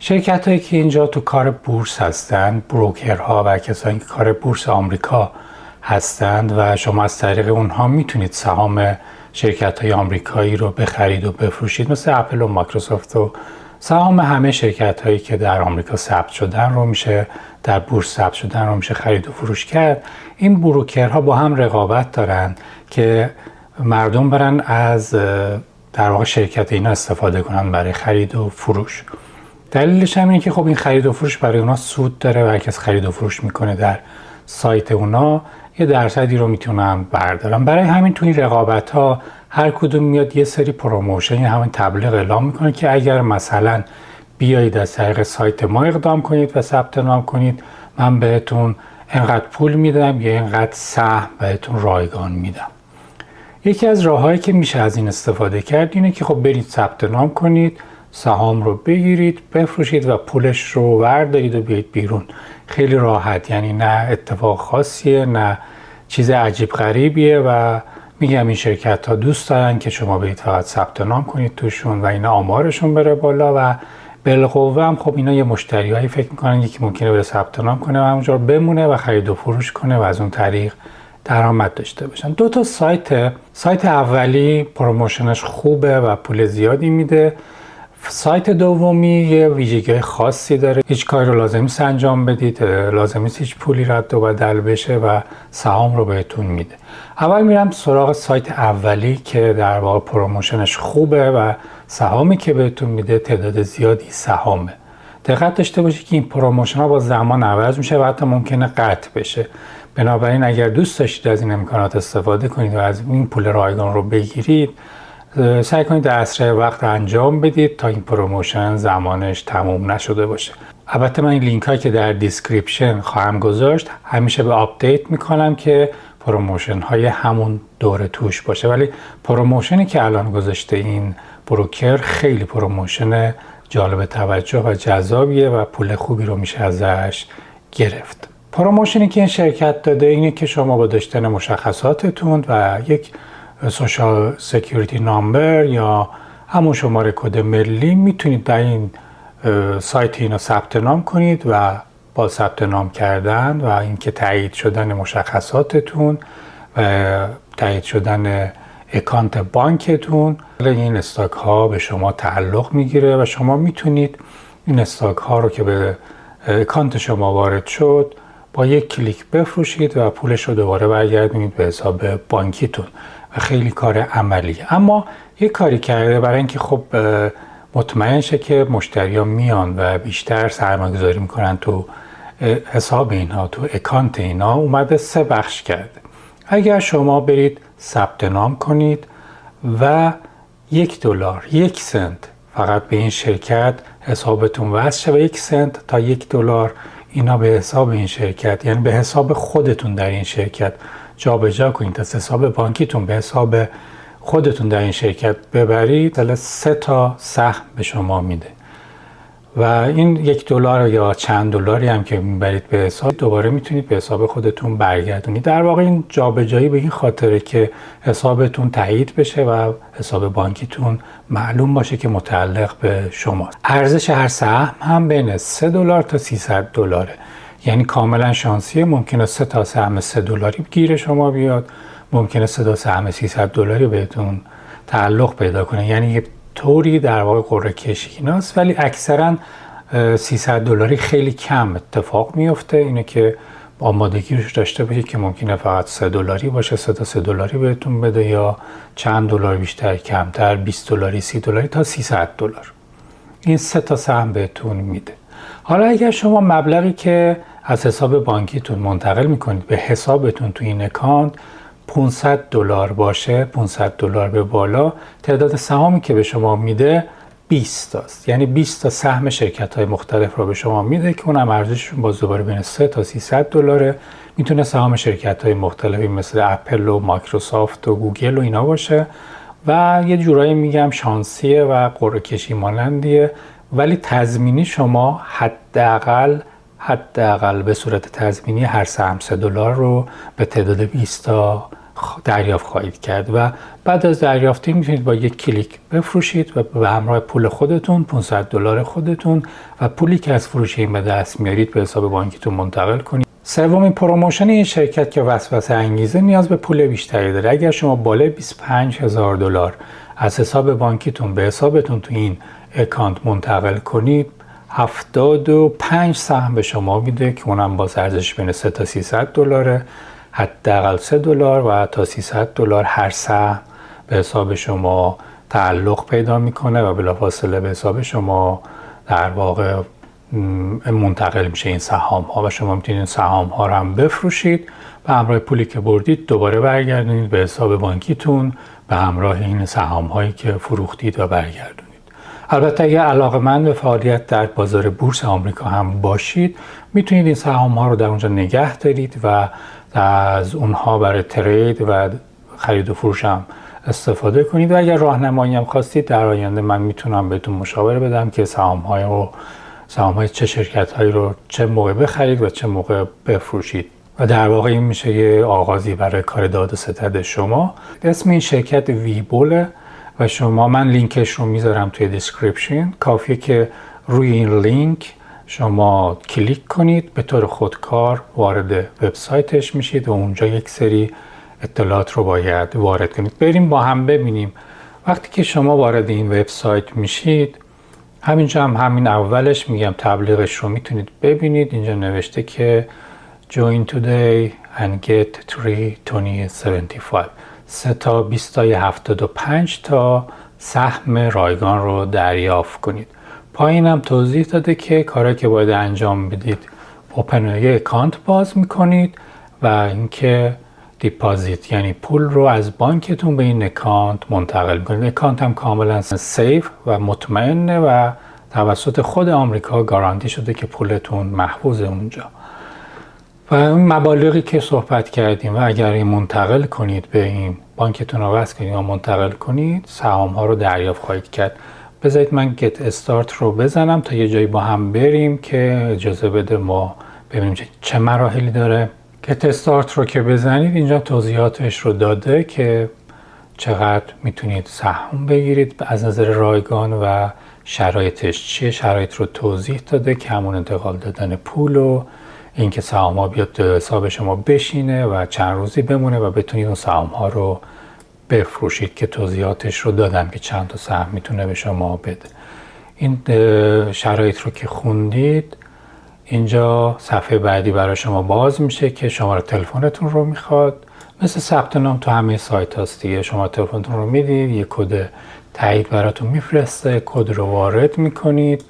شرکت هایی که اینجا تو کار بورس هستند، بروکرها و کسانی که کار بورس آمریکا هستند و شما از طریق اونها میتونید سهام شرکت های آمریکایی رو بخرید و بفروشید، مثل اپل و مایکروسافت و سهام همه شرکت هایی که در آمریکا ثبت شدن رو میشه، در بورس ثبت شدن رو میشه خرید و فروش کرد. این بروکرها با هم رقابت دارن که مردم برن از در واقع شرکت اینا استفاده کنن برای خرید و فروش. دلیلش هم اینه که خب این خرید و فروش برای اونا سود داره و هر کس خرید و فروش میکنه در سایت اونا یه درصدی رو میتونن بردارن. برای همین تو این رقابت ها هر کدوم میاد یه سری پروموشن، همین تبلیغ اعلام میکنه که اگر مثلا بیایید از طریق سایت ما اقدام کنید و ثبت نام کنید، من بهتون اینقدر پول میدم یا اینقدر سهم بهتون رایگان میدم. یکی از راههایی که میشه از این استفاده کرد اینه که خب برید ثبت نام کنید، سهام رو بگیرید، بفروشید و پولش رو وردارید و بیایید بیرون. خیلی راحت، یعنی نه اتفاق خاصیه، نه چیز عجیب غریبیه و میگم این شرکت ها دوست دارن که شما برید فقط ثبت نام کنید توشون و اینا آمارشون بره بالا و بالقوه هم خب اینا یه مشتریایی فکر میکنن یکی ممکنه بره ثبت نام کنه و همونجا بمونه و خرید و فروش کنه و از اون طریق درآمد داشته باشن. دو تا سایت اولی پروموشنش خوبه و پول زیادی میده. سایت دومی یه ویژگی خاصی داره، هیچ کاری رو لازم نیست انجام بدید، لازم نیست هیچ پولی رد و بدل بشه و سهام رو بهتون میده. اول میرم سراغ سایت اولی که در واقع پروموشنش خوبه و سهامی که بهتون میده تعداد زیادی سهامه. دقت داشته باشید که این پروموشن ها با زمان عوض میشه و حتی ممکنه قطع بشه. بنابراین اگر دوست داشتید از این امکانات استفاده کنید و از این پول رایگان رو بگیرید، سعی کنید در اسرع وقت انجام بدید تا این پروموشن زمانش تموم نشده باشه. البته من این لینک هایی که در دیسکریپشن خواهم گذاشت همیشه به آپدیت میکنم که پروموشن های همون دوره توش باشه، ولی پروموشنی که الان گذاشته این بروکر خیلی پروموشن جالب توجه و جذابیه و پول خوبی رو میشه ازش گرفت. پروموشنی که این شرکت داده اینه که شما با داشتن مشخصاتتون و یک سوشال سکیوریتی نامبر یا همون شماره کد ملی میتونید در این سایت اینا ثبت نام کنید و با ثبت نام کردن و اینکه تایید شدن مشخصاتتون و تایید شدن اکانت بانکتون، این استاک ها به شما تعلق میگیره و شما میتونید این استاک ها رو که به اکانت شما وارد شد با یک کلیک بفروشید و پولش رو دوباره برگردونید به حساب بانکیتون و خیلی کار عملیه. اما یک کاری کرده برای اینکه خب مطمئن شه که مشتریان میان و بیشتر سرمایه‌گذاری میکنن تو حساب اینها، تو اکانت اینا، اومده 3 بخش کرده. اگر شما برید ثبت نام کنید و $1 1 سنت فقط به این شرکت حسابتون وصل شه و 1 سنت تا $1 اینا به حساب این شرکت، یعنی به حساب خودتون در این شرکت جابجا کنید، از حساب بانکیتون به حساب خودتون در این شرکت ببرید، 3 تا سهم به شما میده و این $1 یا چند دلاری هم که میبرید به حساب دوباره میتونید به حساب خودتون برگردونید. در واقع این جابجایی به این خاطره که حسابتون تایید بشه و حساب بانکیتون معلوم باشه که متعلق به شماست. ارزش هر سهم هم بین $3 تا $300، یعنی کاملا شانسیه. ممکنه 3 تا سهم $3 گیر شما بیاد، ممکنه 3 تا سهم $300 بهتون تعلق پیدا کنه، یعنی یه طوری در واقع قرعه کشی ایناست، ولی اکثرا $300 خیلی کم اتفاق میفته. اینه که آمادگی روش داشته باشید که ممکنه فقط $3 باشه، 3 تا $3 بهتون بده یا چند دلار بیشتر کمتر، $20 $30 تا $300. این 3 تا سهم بهتون میده. حالا اگر شما مبلغی که از حساب بانکیتون منتقل میکنید به حسابتون تو این اکانت $500 باشه، $500 به بالا، تعداد سهامی که به شما میده 20 تاست، یعنی 20 تا سهم شرکت های مختلف رو به شما میده که اونم ارزششون باز دوباره بین $3 تا $300. میتونه سهام شرکت های مختلفی مثل اپل و مایکروسافت و گوگل و اینا باشه و یه جورایی میگم شانسیه و قرعه کشی مانندیه، ولی تضمینی شما حداقل به صورت تضمینی هر سهم $3 رو به تعداد 20 تا دریافت خواهید کرد و بعد از دریافتی میتونید با یک کلیک بفروشید و به همراه پول خودتون $500 خودتون و پولی که از فروش این به دست میارید به حساب بانکیتون منتقل کنید. سومین پروموشن این شرکت که وسوسه انگیزه نیاز به پول بیشتری داره. اگر شما بالای $25,000 از حساب بانکیتون به حسابتون تو این اکانت منتقل کنید 75 سهم به شما میده که اونم با ارزش بین $300 تا $300 حداقل $3 و تا $300 هر سهم به حساب شما تعلق پیدا میکنه و بلافاصله به حساب شما در واقع منتقل میشه این سهام ها و شما میتونید سهام ها رو هم بفروشید به همراه پولی که بردید دوباره برگردونید به حساب بانکیتون به همراه این سهام هایی که فروختید و برگردونید. البته اگر علاقه‌مند به فعالیت در بازار بورس آمریکا هم باشید میتونید این سهام ها رو در اونجا نگه دارید و از اونها برای ترید و خرید و فروش هم استفاده کنید و اگر راهنمایی هم خواستید در آینده من میتونم بهتون مشاوره بدم که سهام های چه شرکت هایی رو چه موقع بخرید و چه موقع بفروشید و در واقع این میشه یه آغازی برای کار داد و ستد شما. اسم این شرکت ویبوله و من لینکش رو میذارم توی دیسکریپشن. کافیه که روی این لینک شما کلیک کنید به طور خودکار وارد وبسایتش میشید و اونجا یک سری اطلاعات رو باید وارد کنید. بریم با هم ببینیم. وقتی که شما وارد این وبسایت میشید همینجا همین اولش میگم تبلیغش رو میتونید ببینید. اینجا نوشته که join today and get 3/2075 3 تا 20/75 تا سهم رایگان رو دریافت کنید. پایین هم توضیح داده که کارهایی که باید انجام بدید اوپن اکانت باز میکنید و اینکه دیپازیت یعنی پول رو از بانکتون به این اکانت منتقل میکنید. اکانت هم کاملا سیف و مطمئنه و توسط خود آمریکا گارانتی شده که پولتون محفوظ اونجا. و اون مبالغی که صحبت کردیم و اگر این منتقل کنید به این بانکتون رو وصل کنید و منتقل کنید سهام ها رو دریافت خواهید کرد. بذارید من گت استارت رو بزنم تا یه جایی با هم بریم که اجازه بده ما ببینیم چه مراحلی داره. گت استارت رو که بزنید اینجا توضیحاتش رو داده که چقدر میتونید سهام بگیرید از نظر رایگان و شرایطش چیه. شرایط رو توضیح داده که همون انتقال دادن پول و اینکه سهام ها بیاد حساب شما بشینه و چند روزی بمونه و بتونید اون سهام ها رو بفروشید که توضیحاتش رو دادم که چند تا سهم میتونه به شما بده. این شرایط رو که خوندید اینجا صفحه بعدی برای شما باز میشه که شماره تلفنتون رو میخواد. مثل ثبت نام تو همه سایت هاست دیگه. شما تلفنتون رو میدید یه کد تایید براتون میفرسته. کد رو وارد میکنید.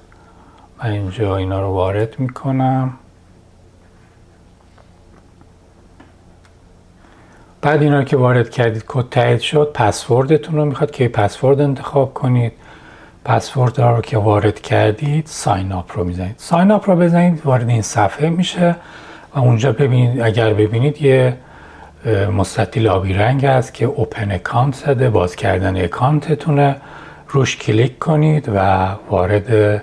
من اینجا اینا رو وارد میکنم. بعد اینا رو که وارد کردید کد تایید شد پسوردتون رو میخواد که پسورد انتخاب کنید. پسورد رو که وارد کردید ساین اپ رو میزنید. ساین اپ رو بزنید وارد این صفحه میشه و اونجا ببینید اگر ببینید یه مستطیل آبی رنگ هست که اوپن اکانت زده باز کردن اکانتتونه. روش کلیک کنید و وارد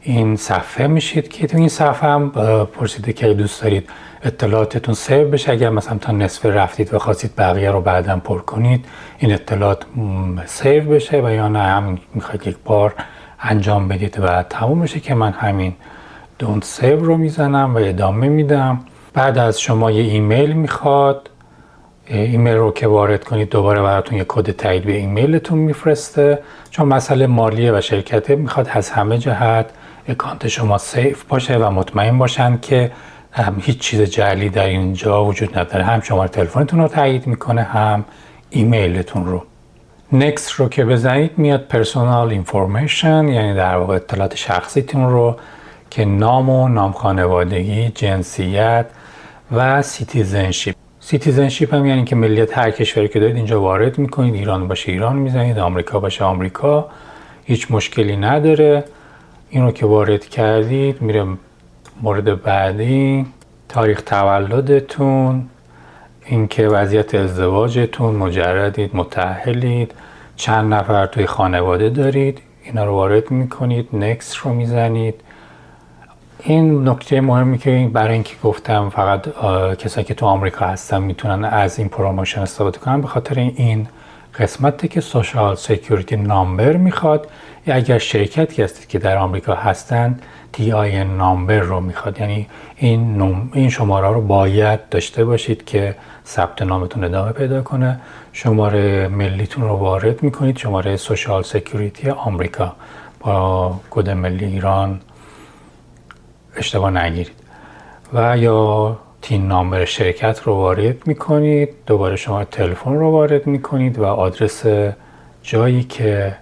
این صفحه میشید که تو این صفحه هم پرسیده که دوست دارید اطلاعاتتون سیو بشه. اگر مثلا تا نصف رفتید و خواستید بقیه رو بعداً پر کنید این اطلاعات سیو بشه و یا نه همین میخواید یک بار انجام بدید و تموم بشه که من همین دونت سیو رو میزنم و ادامه میدم. بعد از شما یه ایمیل میخواد. ایمیل رو که وارد کنید دوباره براتون یه کد تایید به ایمیلتون میفرسته. چون مسئله مالیه و شرکته میخواد از همه جهت اکانت شما سیف باشه و مطمئن باشن که هیچ چیز جعلی در اینجا وجود نداره. هم شماره تلفنتون رو تایید میکنه هم ایمیلتون رو. Next رو که بزنید میاد Personal Information یعنی در واقع اطلاعات شخصیتون رو که نام و نام خانوادگی، جنسیت و سیتیزنشیپ. سیتیزنشیپ هم یعنی که ملیت هر کشوری که دارید اینجا وارد میکنید. ایران باشه ایران میزنید، آمریکا باشه آمریکا، هیچ مشکلی نداره. این رو که وارد کردید میره مورد بعدی. تاریخ تولدتون، اینکه وضعیت ازدواجتون، مجردید، متأهلید، چند نفر توی خانواده دارید، اینا رو وارد میکنید. نکست رو میزنید. این نکته مهمی که برای اینکه گفتم فقط کسایی که تو آمریکا هستن میتونن از این پروموشن استفاده کنن، به خاطر این قسمتی که سوشال سکیوریتی نامبر میخواد، یا اگر شرکتی هستید که در آمریکا هستن TIN نامبر رو میخواد، یعنی این شماره رو باید داشته باشید که ثبت نامتون ادامه پیدا کنه. شماره ملیتون رو وارد میکنید، شماره سوشال سکیوریتی آمریکا، با کد ملی ایران اشتباه نگیرید، و یا تین نامبر شرکت رو وارد میکنید، دوباره شما تلفن رو وارد میکنید و آدرس جایی که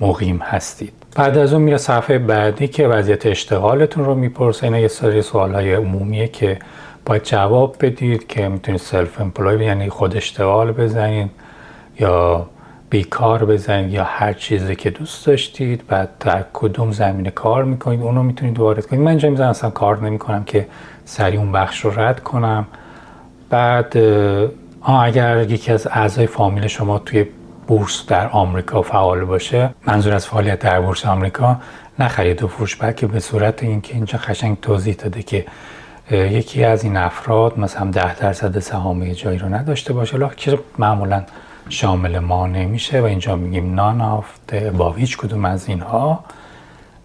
مقیم هستید. بعد از اون میره صفحه بعدی که وضعیت اشتغالتون رو میپرسه. اینا یه سری سوالهای عمومیه که باید جواب بدید، که میتونید سلف امپلوی یعنی خود اشتغال بزنید یا بیکار بزنید یا هر چیزی که دوست داشتید. بعد در کدوم زمینه کار میکنید اونو میتونید وارد کنید. من اینجا میزنم اصلا کار نمیکنم که سریع اون بخش رو رد کنم. بعد اگر یکی از اعضای فامیل شما توی بورس در آمریکا فعال باشه، منظور از فعالیت در بورس آمریکا نه خرید و فروش، بلکه به صورت اینکه اینجا قشنگ توضیح داده که یکی از این افراد مثلا 10% سهام جایی رو نداشته باشه، که معمولا شامل ما نمیشه و اینجا میگیم نان آف با هیچ کدوم از اینها.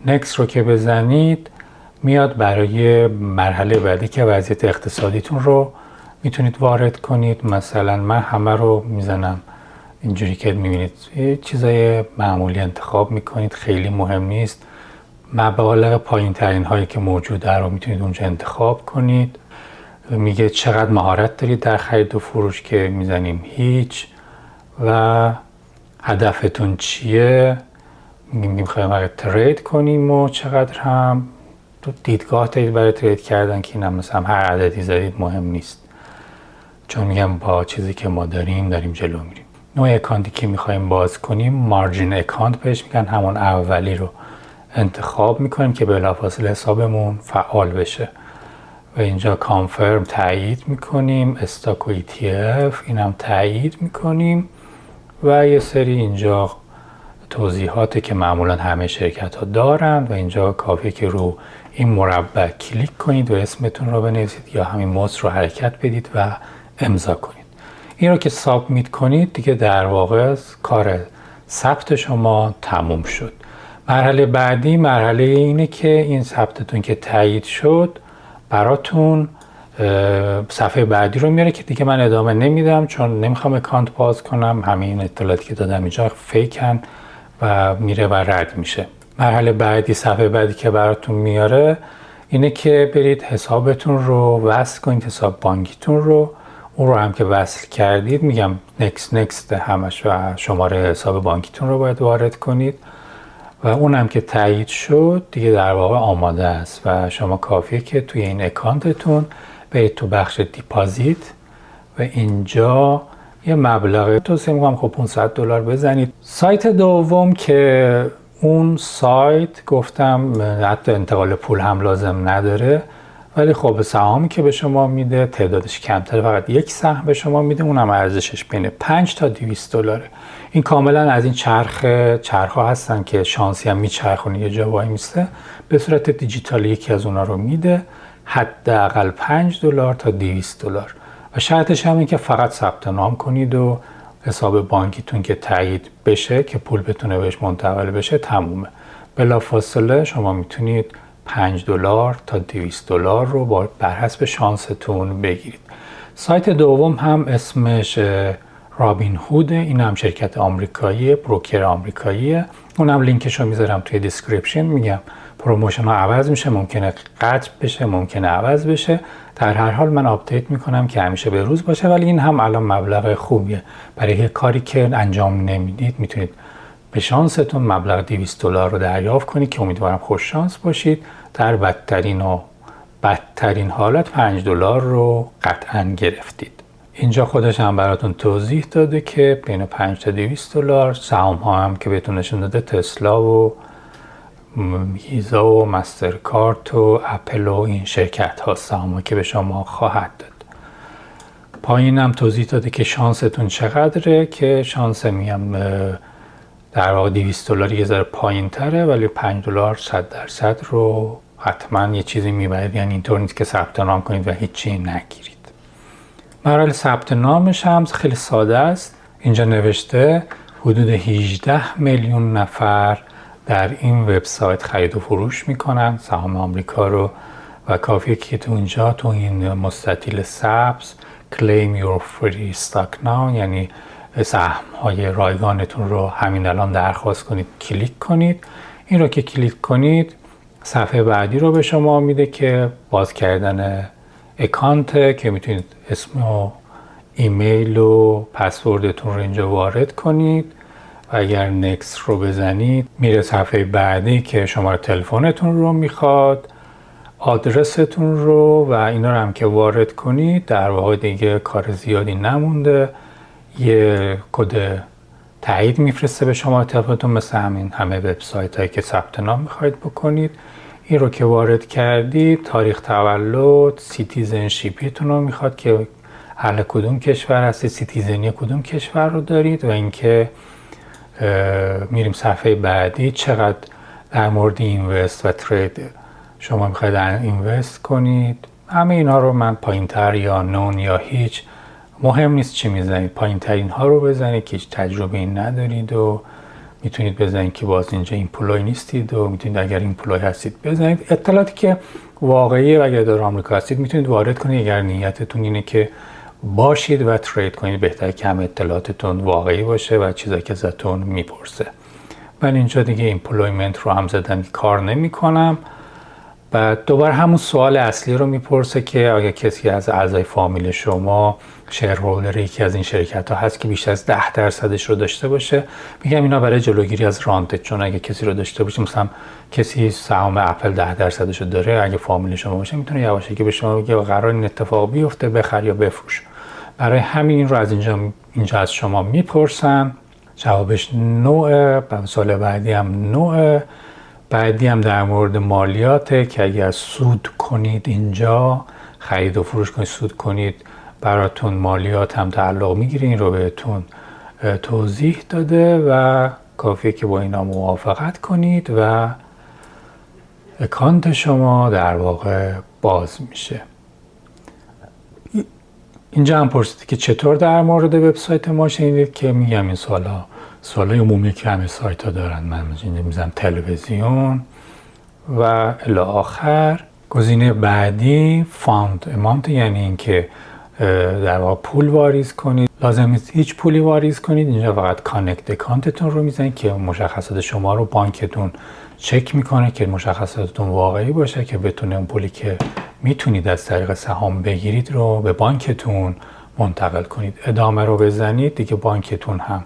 نکست رو که بزنید میاد برای مرحله بعدی که وضعیت اقتصادیتون رو میتونید وارد کنید. مثلا من همه رو میزنم اینجوری که میبینید چیزای معمولی انتخاب میکنید، خیلی مهم نیست. مبالغ پایین ترین هایی که موجوده رو میتونید اونجا انتخاب کنید. میگه چقدر مهارت دارید در خرید و فروش، که میزنیم هیچ. و هدفتون چیه، میخوایم ترید کنیم و چقدر هم دیدگاه دارید برای ترید کردن، که اینم مثلا هر عددی زدید مهم نیست، چون میگم با چیزی که ما داریم جلو میریم. نوع اکانتی که میخوایم باز کنیم مارجین اکانت بهش میگن، همون اولی رو انتخاب میکنیم که بلافاصله حسابمون فعال بشه و اینجا کانفرم تایید میکنیم. استاک و ETF اینم تایید میکنیم و یه سری اینجا توضیحاتی که معمولا همه شرکت ها دارن و اینجا کافیه که رو این مربع کلیک کنید و اسمتون رو بنویسید یا همین موس رو حرکت بدید و امضا کنید. این رو که سابمیت کنید دیگه در واقع کار ثبت شما تموم شد. مرحله بعدی مرحله اینه که این ثبتتون که تایید شد براتون صفحه بعدی رو میاره که دیگه من ادامه نمیدم چون نمیخوام اکانت باز کنم. همین اطلاعاتی که دادم اینجا فیکن و میره و رد میشه. مرحله بعدی، صفحه بعدی که براتون میاره اینه که برید حسابتون رو وصل کنید، حساب بانکیتون رو. اون رو هم که وصل کردید میگم نکست همش و شماره حساب بانکیتون رو باید وارد کنید و اون هم که تایید شد دیگه در واقع آماده است و شما کافیه که توی این اکانتتون برید تو بخش دیپازیت و اینجا یه مبلغ توصیه میکنم خب $500 بزنید. سایت دوم که اون سایت گفتم حتی انتقال پول هم لازم نداره، ولی خب سهامی که به شما میده تعدادش کمتره، فقط یک سهم به شما میده، اونم ارزشش بین $5 تا $200. این کاملا از این چرخ‌ها هستن که شانسی هم میچرخونه یه جا وای میسته، به صورت دیجیتالی یکی از اونا رو میده، حداقل $5 تا $200 و شرطش هم این که فقط ثبت نام کنید و حساب بانکیتون که تایید بشه که پول بتونه بهش منتقل بشه تمومه. بلافاصله شما میتونید $5 تا $200 رو بر حسب شانستون بگیرید. سایت دوم هم اسمش رابین هوده، این هم شرکت آمریکاییه، بروکر آمریکاییه. اونم لینکش رو میذارم توی دیسکریپشن. میگم پروموشن ها عوض میشه، ممکنه قطع بشه، ممکنه عوض بشه. در هر حال من آپدیت میکنم که همیشه به روز باشه، ولی این هم الان مبلغ خوبیه برای یه کاری که انجام نمیدید. میتونید به شانستون مبلغ $200 رو دریافت کنید که امیدوارم خوش شانس باشید. در بدترین حالت $5 رو قطعا گرفتید. اینجا خودش هم براتون توضیح داده که بین $5 تا $200 سهام ها هم که بهتون نشون داده تسلا و ویزا و مسترکارت و اپل و این شرکت ها سهام ها که به شما خواهد داد. پایین هم توضیح داده که شانستون چقدره، که شانس میم در واقع $200 یه ذره پایین تره، ولی $5 100% رو حتما یه چیزی میبرید، یعنی اینطور نیست که ثبت نام کنید و هیچی نگیرید. مراحل ثبت نامش هم خیلی ساده است. اینجا نوشته حدود 18 میلیون نفر در این وبسایت خرید و فروش میکنن سهام آمریکا رو و کافیه که تو اینجا تو این مستطیل سبز claim your free stock now، یعنی سهم های رایگانتون رو همین الان درخواست کنید، کلیک کنید. این رو که کلیک کنید صفحه بعدی رو به شما میده که باز کردن اکانت که میتونید اسم و ایمیل و پسوردتون رو اینجا وارد کنید و اگر نکست رو بزنید میره صفحه بعدی که شماره تلفنتون رو میخواد، آدرستون رو و اینا رو هم که وارد کنید در واقع دیگه کار زیادی نمونده. یه کد تایید میفرسته به شماره تلفنتون مثل همه وبسایت هایی که ثبت نام میخواید بکنید. این رو که وارد کردید تاریخ تولد، سیتیزنشیپتون رو میخواد که اهل کدوم کشور هستید، سیتیزنی کدوم کشور رو دارید و اینکه میریم صفحه بعدی چقدر در مورد اینوست و ترید شما میخواید اینوست کنید. همه اینا رو من پایینتر یا نون یا هیچ مهم نیست چی میزنید، پایینتر اینها رو بزنید که هیچ تجربه این ندارید و میتونید بزنید که باز اینجا ایمپلوی نیستید و میتونید اگر ایمپلوی هستید بزنید. اطلاعاتی که واقعی اگر در آمریکا هستید میتونید وارد کنید اگر نیتتون اینه که باشید و ترید کنید. بهتره که همه اطلاعاتتون واقعی باشه و چیزایی که ازتون میپرسه. من اینجا دیگه ایمپلویمنت رو هم زدن کار نمی کنم. بعد دوباره همون سوال اصلی رو میپرسه که آیا کسی از اعضای فامیل شما شیرهولدر یکی از این شرکت ها هست که بیشتر از 10% رو داشته باشه. میگم اینا برای جلوگیری از رانت، چون اگه کسی رو داشته باشه مثلا کسی سهام اپل 10% رو داره، اگه فامیل شما باشه میتونه یواشکی به شما بگه قرار این اتفاق بیفته بخر یا بفروش. برای همین این رو از اینجا از شما میپرسن. جوابش نوع، سوال بعدی هم نوع، بعدی هم در مورد مالیاته که اگر سود کنید اینجا خرید و فروش کنید سود کنید براتون مالیات هم تعلق میگیره. این رو بهتون توضیح داده و کافیه که با اینا موافقت کنید و اکانت شما در واقع باز میشه. اینجا هم پرسیدید که چطور در مورد وبسایت ما شنیدید که میگم این سوالای عمومی که همه سایت ها دارن. من اینجا میزنم تلویزیون و الی آخر. گزینه بعدی فاند امانت، یعنی اینکه در واقع پول واریز کنید. لازم نیست هیچ پولی واریز کنید. اینجا فقط کانکت اکانتتون رو میزنید که مشخصات شما رو بانکتون چک میکنه که مشخصاتتون واقعی باشه که بتونه اون پولی که میتونید از طریق سهام بگیرید رو به بانکتون منتقل کنید. ادامه رو بزنید دیگه بانکتون هم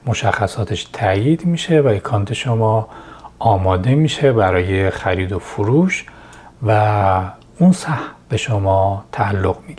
مشخصاتش تایید میشه و اکانت شما آماده میشه برای خرید و فروش و اون سهم به شما تعلق میگیره.